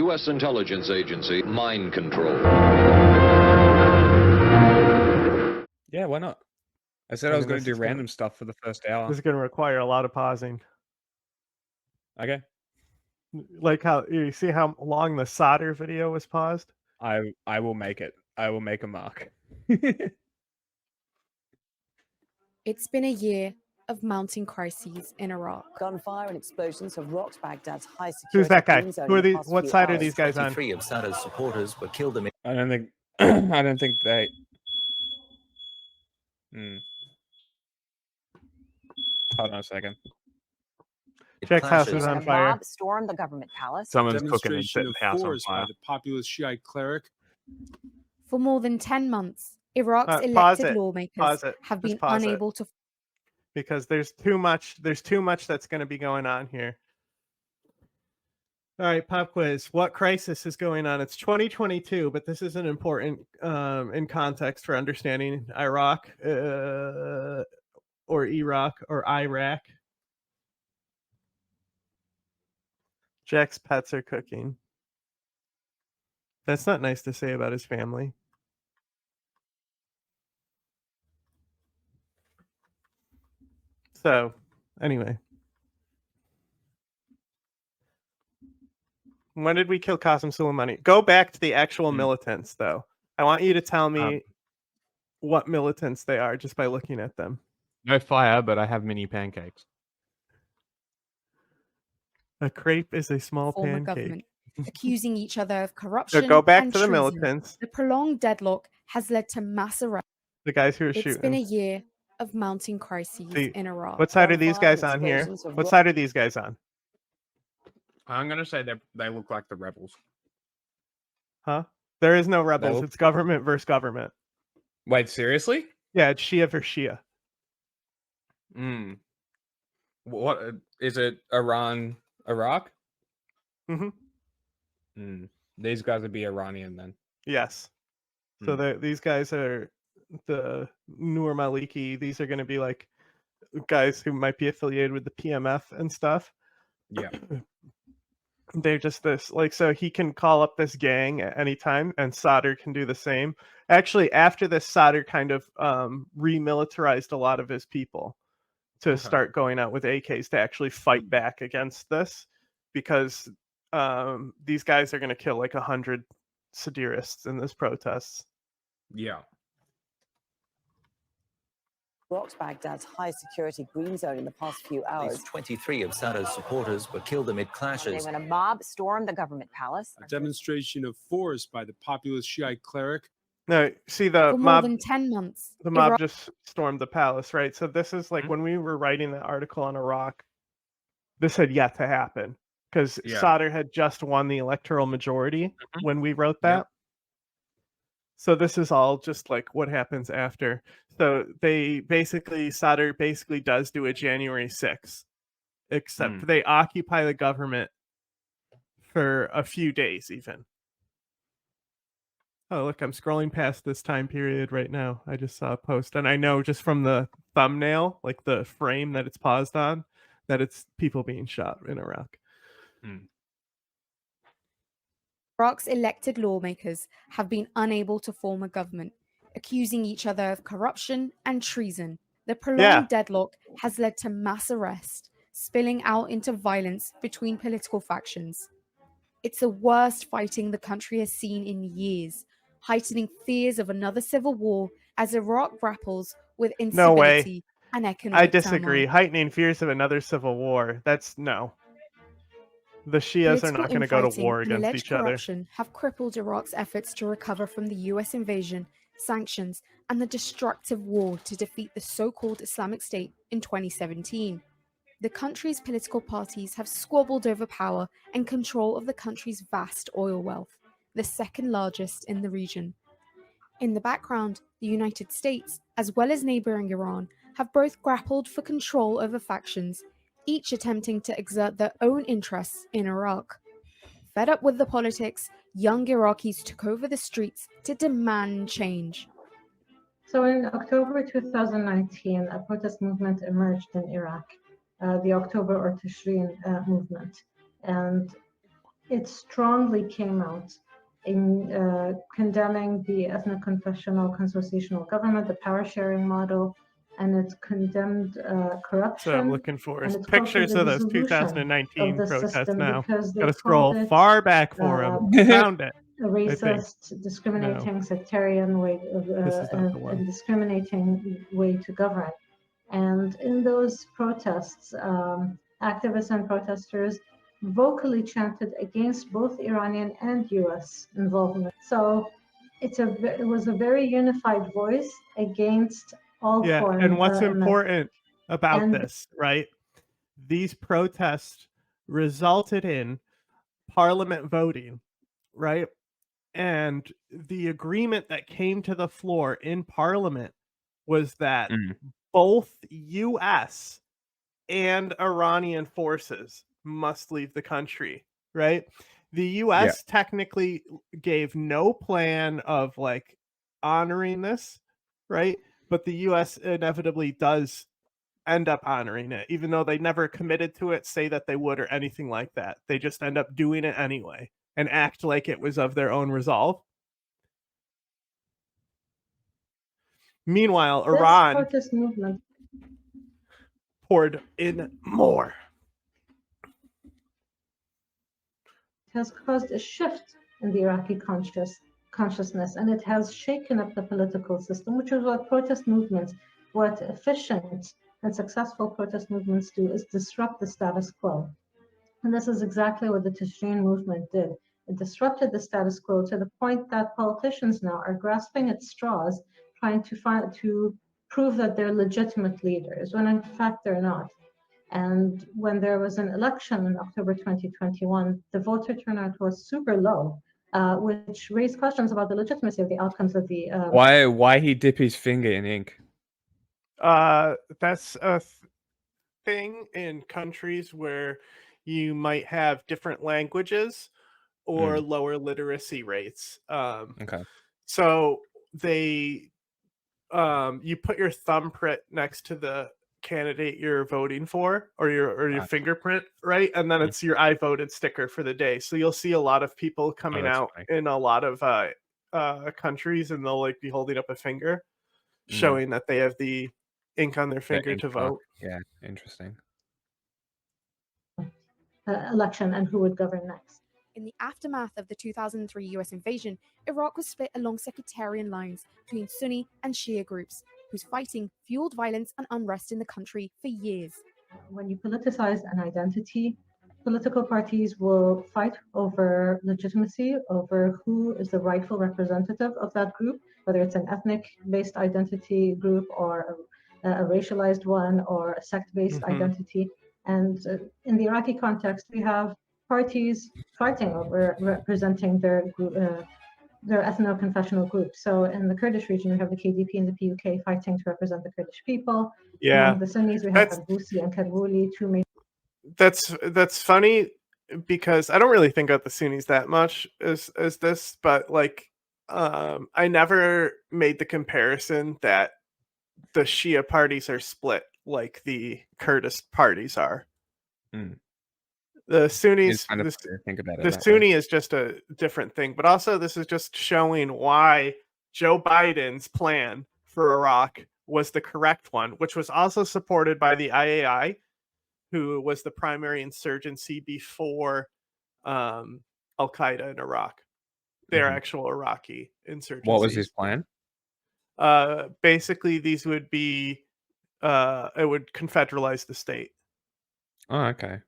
U.S. intelligence agency mind control. Yeah, why not? I said I was going to do random stuff for the first hour. This is going to require a lot of pausing. Okay. Like how you see how long the solder video was paused? I will make it. I will make a mark. It's been a year of mounting crises in Iraq. Gunfire and explosions have rocked Baghdad's high security. Who's that guy? green zone Who are in the these? past What few side are hours. these guys on? 23 of Sadr's supporters were killed amid. I don't think. I don't think they. Hold on a second. Jack's house is on fire. Mob stormed the government palace. Someone's cooking and setting Demonstration the house of on force fire. by the populist Shiite cleric. For more than 10 months, Iraq's Pause elected it. lawmakers Pause it. have Just been pause it. unable to. Because there's too much that's going to be going on here. All right, pop quiz. What crisis is going on? It's 2022, but this is an important in context for understanding Iraq or Iraq or Iraq. Jack's pets are cooking. That's not nice to say about his family. So, anyway. When did we kill Qasem Soleimani? Go back to the actual militants, though. I want you to tell me what militants they are just by looking at them. No fire, but I have mini pancakes. A crepe is a small former pancake. government, accusing each other of corruption. So go back and to the treason. militants. The prolonged deadlock has led to mass arrests. The guys who are It's shooting. been a year of mounting crises See, in Iraq. What side are these guys on here? What side are these guys on? I'm gonna say they look like the rebels. Huh? There is no rebels. No. It's government versus government. Wait, seriously? Yeah, it's Shia versus Shia. What is it? Iran, Iraq? These guys would be Iranian then. Yes. So these guys are the Noor Maliki. These are going to be like guys who might be affiliated with the PMF and stuff. Yeah. They're just this, like, so he can call up this gang at any time, and Sadr can do the same. Actually, after this, Sadr kind of remilitarized a lot of his people to start going out with AKs to actually fight back against this, because these guys are going to kill like 100 Sadrists in this protests. Yeah. Rocked Baghdad's high security green zone in the past few hours. 23 of Sadr's supporters were killed amid clashes. When a mob stormed the government palace. A demonstration of force by the populist Shiite cleric. No, see the For more mob. than 10 months, The mob Iraq- just stormed the palace, right? So this is like when we were writing the article on Iraq, this had yet to happen because Sadr had just won the electoral majority when we wrote that. So this is all just like what happens after. So Sadr basically does do a January 6th, except they occupy the government for a few days even. Oh, look, I'm scrolling past this time period right now. I just saw a post, and I know just from the thumbnail, like the frame that it's paused on, that it's people being shot in Iraq. Iraq's elected lawmakers have been unable to form a government, accusing each other of corruption and treason. The prolonged deadlock has led to mass arrest, spilling out into violence between political factions. It's the worst fighting the country has seen in years, heightening fears of another civil war as Iraq grapples with instability and economic I disagree. turmoil. Heightening fears of another civil war. That's no. The Shias are not going to go to war Political infighting and against alleged each other. corruption have crippled Iraq's efforts to recover from the US invasion, sanctions, and the destructive war to defeat the so-called Islamic State in 2017. The country's political parties have squabbled over power and control of the country's vast oil wealth, the second largest in the region. In the background, the United States, as well as neighboring Iran, have both grappled for control over factions, each attempting to exert their own interests in Iraq. Fed up with the politics, young Iraqis took over the streets to demand change. So in October 2019, a protest movement emerged in Iraq, the October or Tishrin movement. And it strongly came out in condemning the ethno-confessional consociational government, the power-sharing model, and it condemned corruption. So I'm looking for and is it called for pictures the of those dissolution 2019 of the protests system now. because they Gotta called scroll it far back for them. Found it. a racist, discriminating, sectarian way of, This is not the one. a discriminating way to govern. And in those protests, activists and protesters vocally chanted against both Iranian and U.S. involvement. So it was a very unified voice against all foreign. And what's important about this, right? These protests resulted in parliament voting, right? And the agreement that came to the floor in parliament was that both U.S. and Iranian forces must leave the country, right? The U.S. technically gave no plan of like honoring this, right? But the U.S. inevitably does end up honoring it, even though they never committed to it, say that they would or anything like that. They just end up doing it anyway and act like it was of their own resolve. Meanwhile, Iran protest movement poured in more. Has caused a shift in the Iraqi consciousness, and it has shaken up the political system, which is what protest movements, what efficient and successful protest movements do, is disrupt the status quo. And this is exactly what the Tishreen movement did. It disrupted the status quo to the point that politicians now are grasping at straws, trying to prove that they're legitimate leaders, when in fact they're not. And when there was an election in October 2021, the voter turnout was super low, which raised questions about the legitimacy of the outcomes of the. Why he dip his finger in ink? That's a thing in countries where you might have different languages or lower literacy rates. Okay. So they, you put your thumbprint next to the candidate you're voting for, or your fingerprint, right? And then it's your I voted sticker for the day. So you'll see a lot of people coming out in a lot of countries, and they'll like be holding up a finger, showing that they have the ink on their finger to vote. Yeah, interesting. Election and who would govern next. In the aftermath of the 2003 US invasion, Iraq was split along sectarian lines between Sunni and Shia groups, whose fighting fueled violence and unrest in the country for years. When you politicize an identity, political parties will fight over legitimacy, over who is the rightful representative of that group, whether it's an ethnic-based identity group or a racialized one or a sect-based identity. And in the Iraqi context, we have parties fighting over representing their ethno-confessional group. So in the Kurdish region, we have the KDP and the PUK fighting to represent the Kurdish people. Among the Sunnis, we have Al-Busi and Kadbuli, two major. That's funny because I don't really think about the Sunnis that much as this, but like I never made the comparison that the Shia parties are split like the Kurdish parties are. The Sunnis, the Sunni is just a different thing, but also this is just showing why Joe Biden's plan for Iraq was the correct one, which was also supported by the IAI, who was the primary insurgency before Al-qeada in Iraq. They're actual Iraqi insurgencies. What was his plan? Basically, these would be, it would confederalize the state. Oh, okay.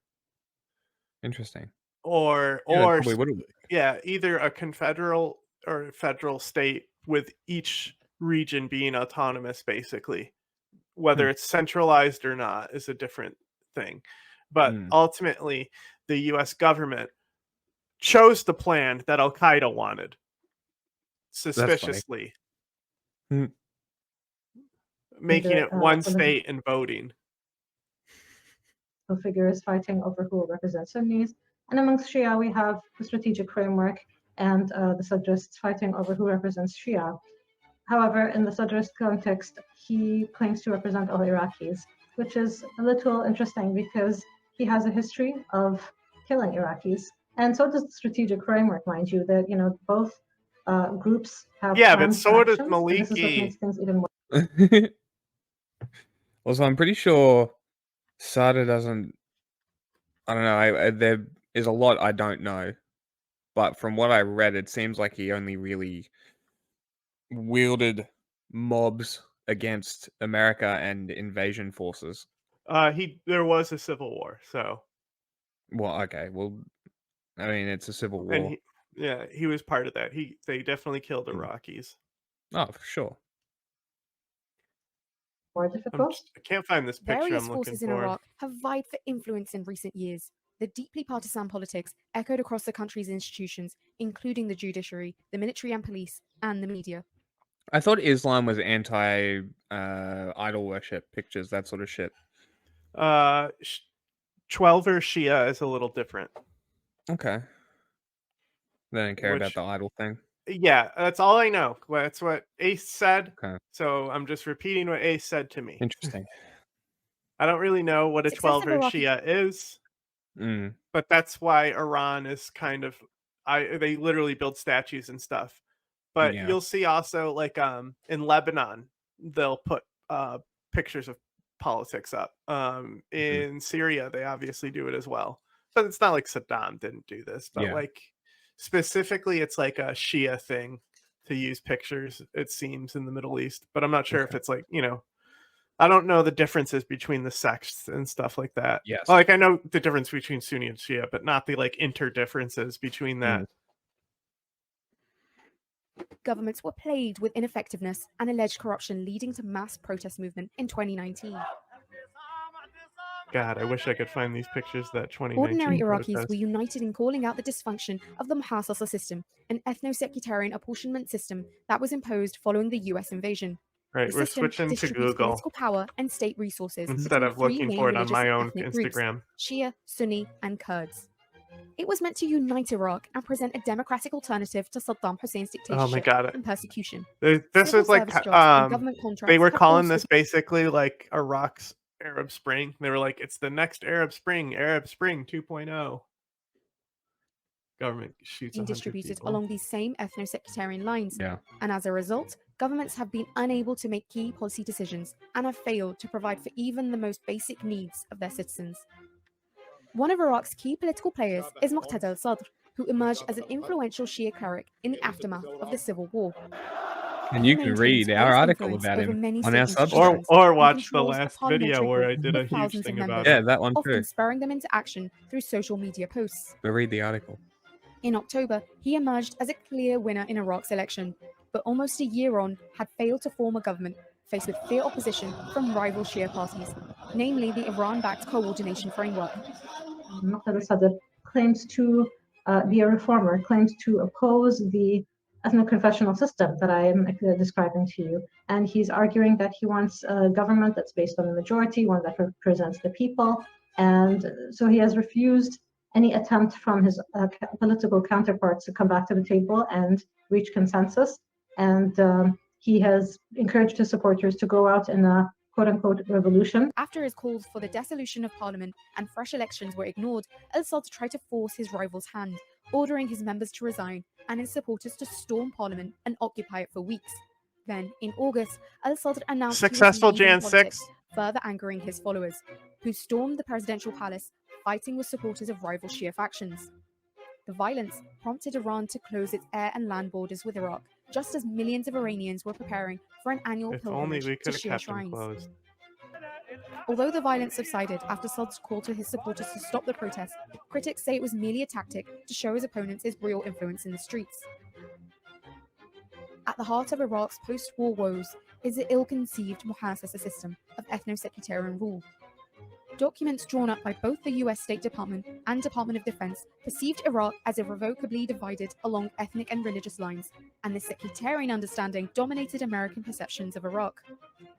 Interesting. Or yeah, either a confederal or federal state with each region being autonomous, basically. Whether it's centralized or not is a different thing. But ultimately, the U.S. government chose the plan that Al-qeada wanted, suspiciously. Making it one state and voting. Figures fighting over who will represent Sunnis. And amongst Shia, we have the strategic framework and the Sadrists fighting over who represents Shia. However, in the Sadrist context, he claims to represent all Iraqis, which is a little interesting because he has a history of killing Iraqis. And so does the strategic framework, mind you, that, you know, both groups have Yeah, but plans so for does actions, and this is what Maliki. makes things even more. Also, I'm pretty sure Sada doesn't. I don't know. There is a lot I don't know, but from what I read, it seems like he only really wielded mobs against America and invasion forces. There was a civil war, so. Well, okay. Well, I mean, it's a civil war. And he was part of that. They definitely killed Iraqis. Oh, for sure. More difficult. I can't find this picture Various I'm looking forces in for. Iraq have vied for influence in recent years. The deeply partisan politics echoed across the country's institutions, including the judiciary, the military and police, and the media. I thought Islam was anti idol worship, pictures, that sort of shit. 12er Shia is a little different. Okay. They don't care about the idol thing. Yeah, that's all I know. That's what Ace said. Okay. So I'm just repeating what Ace said to me. Interesting. I don't really know what a Successive 12er Iraqi- Shia is, but that's why Iran is kind of. They literally build statues and stuff. But Yeah. you'll see also, like, in Lebanon, they'll put pictures of politics up. In Syria, they obviously do it as well. But it's not like Saddam didn't do this. But like specifically, it's like a Shia thing to use pictures, it seems, in the Middle East. But I'm not sure if it's like, you know, I don't know the differences between the sects and stuff like that. Yes. Like, I know the difference between Sunni and Shia, but not the like inter differences between that. Governments were plagued with ineffectiveness and alleged corruption, leading to mass protest movement in 2019. God, I wish I could find these pictures of that 2019 Ordinary Iraqis protest. were united in calling out the dysfunction of the Muhassasa system, an ethno-sectarian apportionment system that was imposed following the US invasion. Right, The we're system switching to distributes Google political power and state resources instead between of three looking main for it on religious my and own ethnic Instagram. groups: Shia, Sunni, and Kurds. It was meant to unite Iraq and present a democratic alternative to Saddam Hussein's Oh my dictatorship God. and persecution. This Civil was like service jobs and government they contracts were have calling also this basically like Iraq's Arab Spring. They were like, it's the next Arab Spring 2.0. Government shoots been 100 distributed people. along these same ethno-sectarian lines. Yeah. And as a result, governments have been unable to make key policy decisions and have failed to provide for even the most basic needs of their citizens. One of Iraq's key political players is Muqtada al-Sadr, who emerged as an influential Shia cleric in the aftermath of the civil war. And you can read our article about him on our Substack. Or watch the last video where I did a huge thing about it. Yeah, that one often too. spurring them into action through social media posts. Go read the article. In October, he emerged as a clear winner in Iraq's election, but almost a year on had failed to form a government faced with fierce opposition from rival Shia parties, namely the Iran-backed Coordination Framework. Muqtada al-Sadr claims to be a reformer, claims to oppose the ethno-confessional system that I am describing to you. And he's arguing that he wants a government that's based on the majority, one that represents the people. And so he has refused any attempt from his political counterparts to come back to the table and reach consensus. And he has encouraged his supporters to go out in a quote-unquote revolution. After his calls for the dissolution of parliament and fresh elections were ignored, al-Sadr tried to force his rival's hand, ordering his members to resign and his supporters to storm parliament and occupy it for weeks. Then, in August, al-Sadr announced Successful he was leaving Jan politics, 6. further angering his followers, who stormed the presidential palace, fighting with supporters of rival Shia factions. The violence prompted Iran to close its air and land borders with Iraq, just as millions of Iranians were preparing for an annual If only pilgrimage we to could have Shia kept them shrines. closed. Although the violence subsided after Sadr's call to his supporters to stop the protests, critics say it was merely a tactic to show his opponents his real influence in the streets. At the heart of Iraq's post-war woes is the ill-conceived Muhassasa system of ethno-sectarian rule. Documents drawn up by both the US State Department and Department of Defense perceived Iraq as irrevocably divided along ethnic and religious lines, and this sectarian understanding dominated American perceptions of Iraq.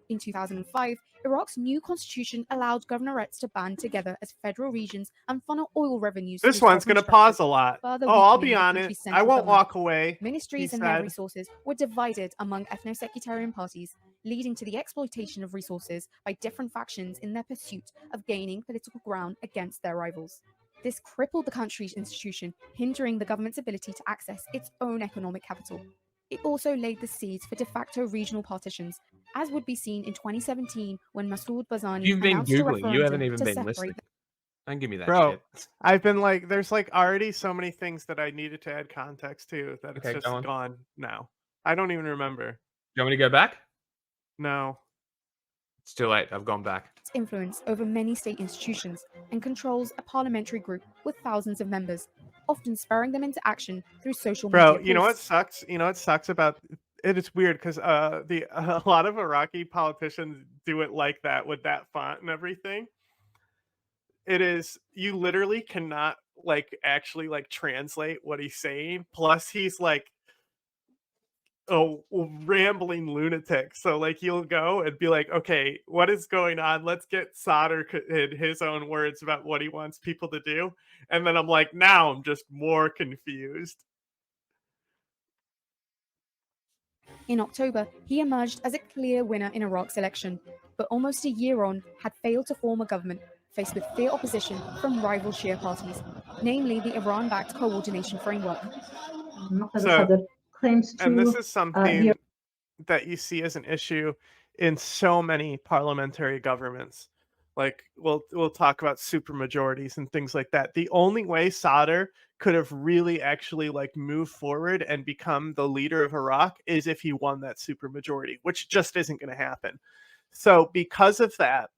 In 2005, Iraq's new constitution allowed governorates to band together as federal regions and funnel oil revenues. This through one's going to sovereign pause a structures, lot. further Oh, I'll weakening be the on it. country's I central won't government. walk away. Ministries and their resources were divided among ethno-sectarian parties, leading to the exploitation of resources by different factions in their pursuit of gaining political ground against their rivals. This crippled the country's institution, hindering the government's ability to access its own economic capital. It also laid the seeds for de facto regional partitions, as would be seen in 2017 when Masoud Barzani You've been announced a Googling. You haven't referendum even to been separate listening. Don't give me that Bro, shit. I've been like, there's like already so many things that I needed to add context to that it's Okay, just go on. gone now. I don't even remember. You want me to go back? No. It's too late. I've gone back. its influence over many state institutions and controls a parliamentary group with thousands of members, often spurring them into action through social media Bro, you know what posts. sucks? You know what sucks about it? It's weird because a lot of Iraqi politicians do it like that with that font and everything. It is, you literally cannot like actually like translate what he's saying. Plus, he's like a rambling lunatic. So like you'll go and be like, okay, what is going on? Let's get Sadr in his own words about what he wants people to do. And then I'm like, now I'm just more confused. In October, he emerged as a clear winner in Iraq's election, but almost a year on had failed to form a government faced with fierce opposition from rival Shia parties, namely the Iran-backed Coordination Framework. So, claims to, and this is something that you see as an issue in so many parliamentary governments. Like we'll talk about supermajorities and things like that. The only way Sadr could have really actually like moved forward and become the leader of Iraq is if he won that supermajority, which just isn't going to happen. So because of that,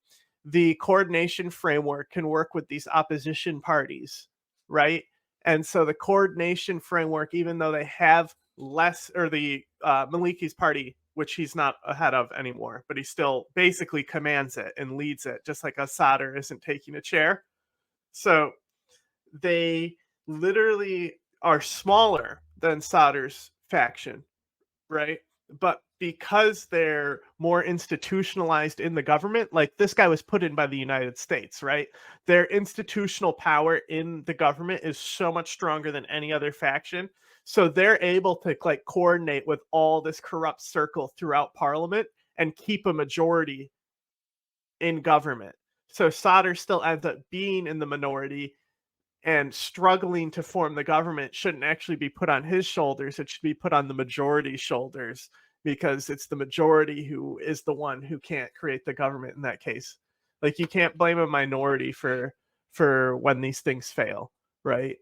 the coordination framework can work with these opposition parties, right? And so the coordination framework, even though they have less, or the Maliki's party, which he's not ahead of anymore, but he still basically commands it and leads it, just like Sadr isn't taking a chair. So they literally are smaller than Sadr's faction, right? But because they're more institutionalized in the government, like this guy was put in by the United States, right? Their institutional power in the government is so much stronger than any other faction. So they're able to like coordinate with all this corrupt circle throughout parliament and keep a majority in government. So Sadr still ends up being in the minority, and struggling to form the government shouldn't actually be put on his shoulders. It should be put on the majority's shoulders, because it's the majority who is the one who can't create the government in that case. Like you can't blame a minority for when these things fail, right?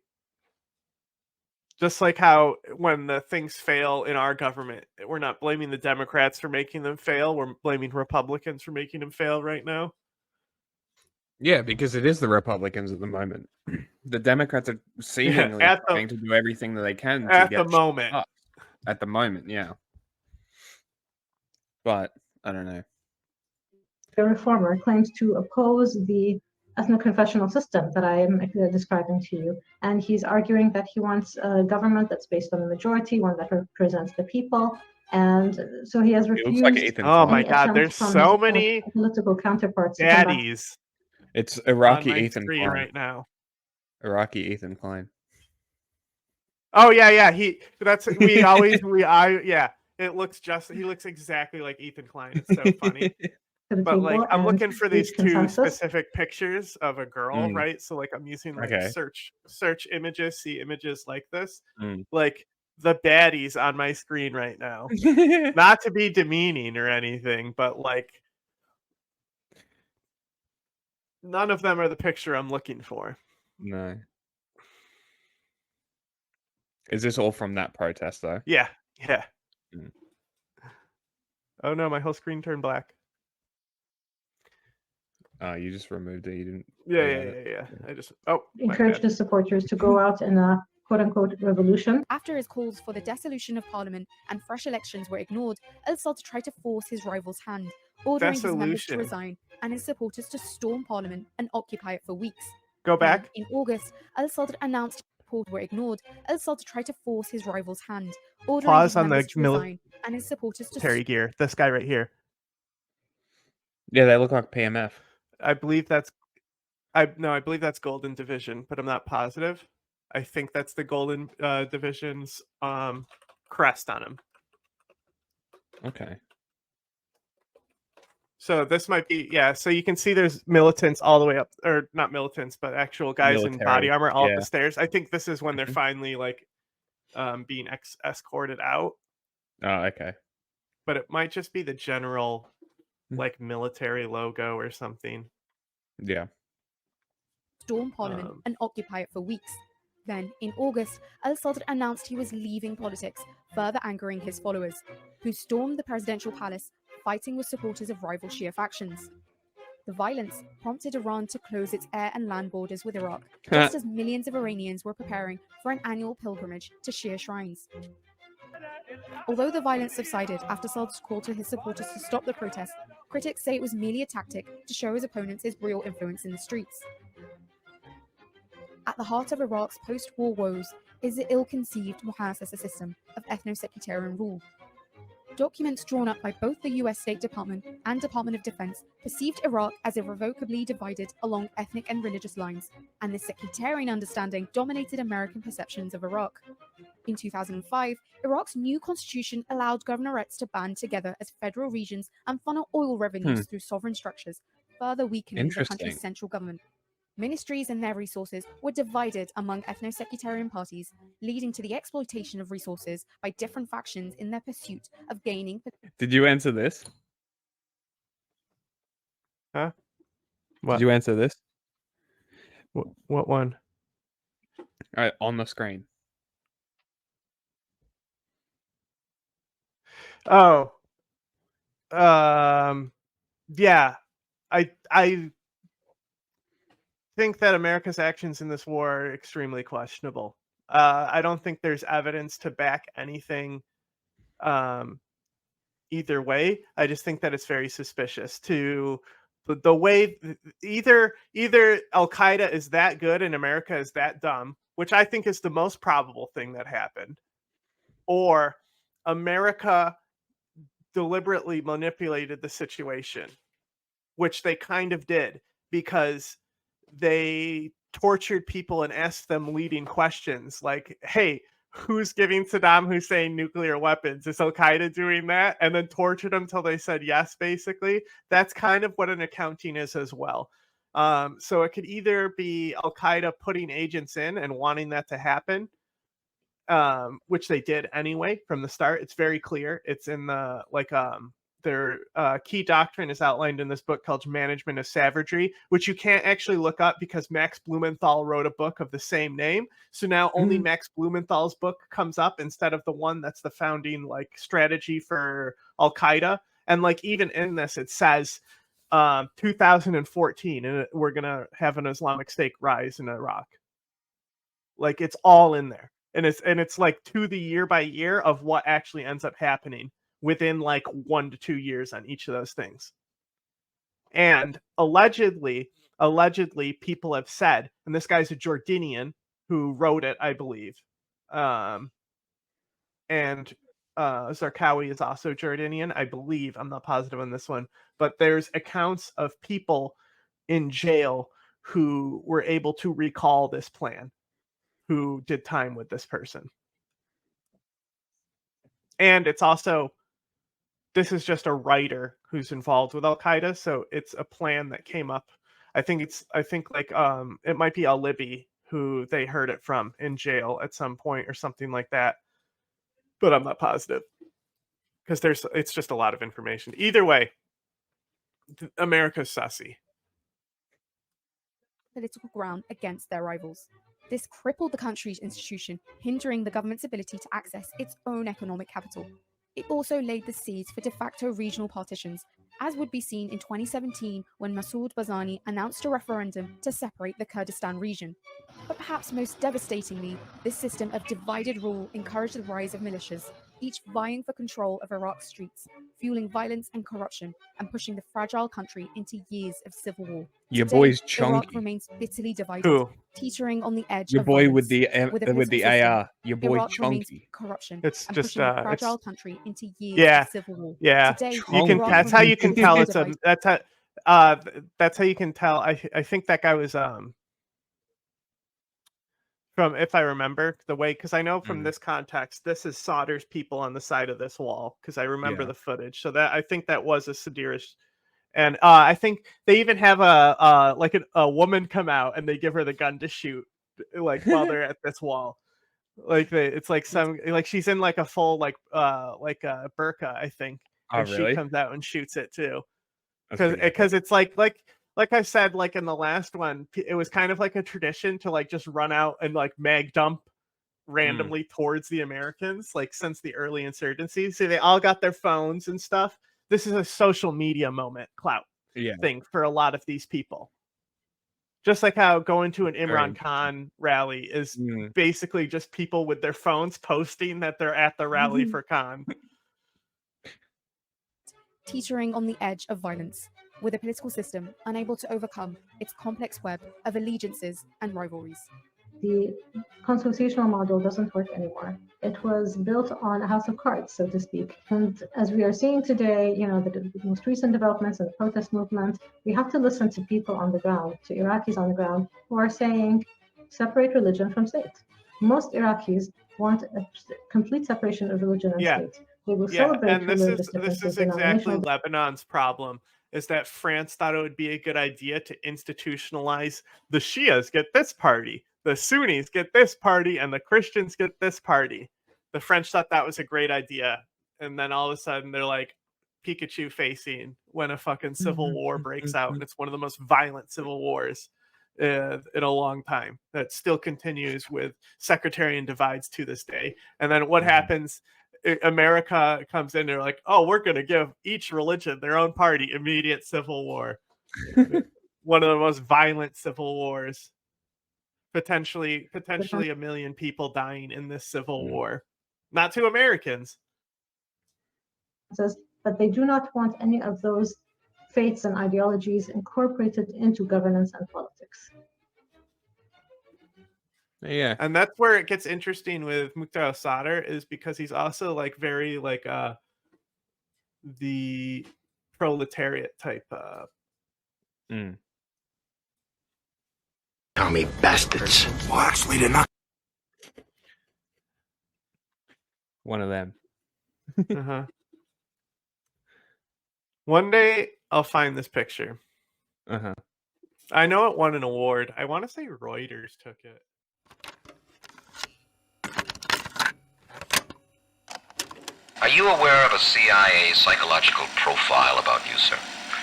Just like how when the things fail in our government, we're not blaming the Democrats for making them fail. We're blaming Republicans for making them fail right now. Yeah, because it is the Republicans at the moment. The Democrats are seemingly trying to do everything that they can at the moment. At the moment, yeah. But I don't know. The reformer claims to oppose the ethno-confessional system that I am describing to you, and he's arguing that he wants a government that's based on the majority, one that represents the people, and so he has refused. Like oh my God, there's so many political counterparts. daddies. It's Iraqi on my Ethan screen Klein right now. Iraqi Ethan Klein. Oh yeah, yeah. It looks he looks exactly like Ethan Klein. It's so funny. But like I'm looking for these two specific pictures of a girl, right? So like I'm using like search images, see images like this. Like the baddies on my screen right now. Not to be demeaning or anything, but like none of them are the picture I'm looking for. No. Is this all from that protest though? Yeah. Oh no, my whole screen turned black. Oh, you just removed it. You didn't. Yeah. I just encouraged his supporters to go out in a quote-unquote revolution. After his calls for the dissolution of parliament and fresh elections were ignored, Al-Sadr tried to force his rival's hand, ordering his members to resign and his supporters to storm parliament and occupy it for weeks. Go back. In August, Al-Sadr announced reports were ignored. Al-Sadr tried to force his rival's hand, ordering his members to resign and his supporters to military gear. This guy right here. Yeah, they look like PMF. I believe that's Golden Division, but I'm not positive. I think that's the Golden Division's crest on him. Okay. So this might be, yeah. So you can see there's militants all the way up, or not militants, but actual guys in body armor all up the stairs. I think this is when they're finally like being escorted out. Oh, okay. But it might just be the general like military logo or something. Yeah. Storm Parliament and occupy it for weeks. Then, in August, al-Sadr announced he was leaving politics, further angering his followers, who stormed the presidential palace, fighting with supporters of rival Shia factions. The violence prompted Iran to close its air and land borders with Iraq, just as millions of Iranians were preparing for an annual pilgrimage to Shia shrines. Although the violence subsided after Sadr's call to his supporters to stop the protest, critics say it was merely a tactic to show his opponents his real influence in the streets. At the heart of Iraq's post-war woes is the ill-conceived muhassasa system of ethno-sectarian rule. Documents drawn up by both the US State Department and Department of Defense perceived Iraq as irrevocably divided along ethnic and religious lines, and this sectarian understanding dominated American perceptions of Iraq. In 2005, Iraq's new constitution allowed governorates to band together as federal regions and funnel oil revenues through sovereign structures, further weakening the country's central government. Ministries and their resources were divided among ethno-sectarian parties, leading to the exploitation of resources by different factions in their pursuit of gaining. Did you answer this? Huh? What? Did you answer this? What one? On the screen. Oh. Yeah. I think that America's actions in this war are extremely questionable. I don't think there's evidence to back anything either way. I just think that it's very suspicious to the way either Al-Qaeda is that good and America is that dumb, which I think is the most probable thing that happened, or America deliberately manipulated the situation, which they kind of did because they tortured people and asked them leading questions like, hey, who's giving Saddam Hussein nuclear weapons? Is Al-Qaeda doing that? And then tortured them till they said yes, basically. That's kind of what an accounting is as well. So it could either be Al-Qaeda putting agents in and wanting that to happen, which they did anyway from the start. It's very clear. It's in the their key doctrine is outlined in this book called Management of Savagery, which you can't actually look up because Max Blumenthal wrote a book of the same name. So now only Max Blumenthal's book comes up instead of the one that's the founding strategy for Al-Qaeda. And even in this, it says 2014, and we're going to have an Islamic State rise in Iraq. It's all in there. And it's to the year by year of what actually ends up happening within 1 to 2 years on each of those things. And allegedly people have said, and this guy's a Jordanian who wrote it, I believe. And Zarqawi is also Jordanian, I believe. I'm not positive on this one, but there's accounts of people in jail who were able to recall this plan, who did time with this person. And it's also, this is just a writer who's involved with Al-Qaeda, so it's a plan that came up. I think it might be Al-Libi who they heard it from in jail at some point or something like that. But I'm not positive because it's just a lot of information. Either way, America's sussy. Political ground against their rivals. This crippled the country's institution, hindering the government's ability to access its own economic capital. It also laid the seeds for de facto regional partitions, as would be seen in 2017 when Masoud Barzani announced a referendum to separate the Kurdistan region. But perhaps most devastatingly, this system of divided rule encouraged the rise of militias, each vying for control of Iraq's streets, fueling violence and corruption, and pushing the fragile country into years of civil war. Your Today, boy's chunky. Iraq remains bitterly divided, Who? teaching on the edge Your of boy violence. with the AR. Your boy Iraq remains chunky. corruption, It's and just pushing the fragile country into years yeah, of civil war. yeah. Today, You can. Iraq That's how you can remains tell bitterly it's divided. that's how you can tell. I think that guy was from, if I remember the way, because I know from this context, this is Sadr's people on the side of this wall, because I remember the footage. So that I think that was a Sadirist, And I think they even have a woman come out and they give her the gun to shoot, like while they're at this wall. Like it's like she's in like a full like a burqa, I think, and really? she comes out and shoots it too. Because it's like I said, like in the last one, it was kind of like a tradition to like just run out and like mag dump randomly towards the Americans, like since the early insurgency. So they all got their phones and stuff. This is a social media moment, clout thing for a lot of these people. Just like how going to an Imran Khan rally is basically just people with their phones posting that they're at the rally for Khan. Teetering on the edge of violence, with a political system unable to overcome its complex web of allegiances and rivalries. The constitutional model doesn't work anymore. It was built on a house of cards, so to speak. And as we are seeing today, the most recent developments in the protest movement, we have to listen to people on the ground, to Iraqis on the ground, who are saying, separate religion from state. Most Iraqis want a complete separation of religion and state. They will celebrate and this religious is differences. exactly Lebanon's problem, is that France thought it would be a good idea to institutionalize the Shias get this party, the Sunnis get this party, and the Christians get this party. The French thought that was a great idea. And then all of a sudden they're like Pikachu facing when a fucking civil war breaks out. And it's one of the most violent civil wars in a long time that still continues with sectarian divides to this day. And then what happens? America comes in, they're like, oh, we're going to give each religion their own party. Immediate civil war. One of the most violent civil wars. Potentially a million people dying in this civil war. Not to Americans. But they do not want any of those faiths and ideologies incorporated into governance and politics. Yeah. And that's where it gets interesting with Mukhtar al-Sadr, is because he's also like very like the proletariat type Commie bastards. Well, actually, they're not. One of them. One day I'll find this picture. I know it won an award. I want to say Reuters took it. Are you aware of a CIA psychological profile about you, sir?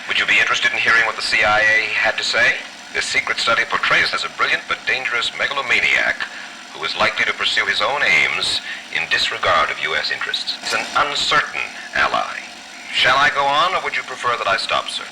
Would you be interested in hearing what the CIA had to say? This secret study portrays as a brilliant but dangerous megalomaniac who is likely to pursue his own aims in disregard of U.S. interests. He's an uncertain ally. Shall I go on, or would you prefer that I stop, sir?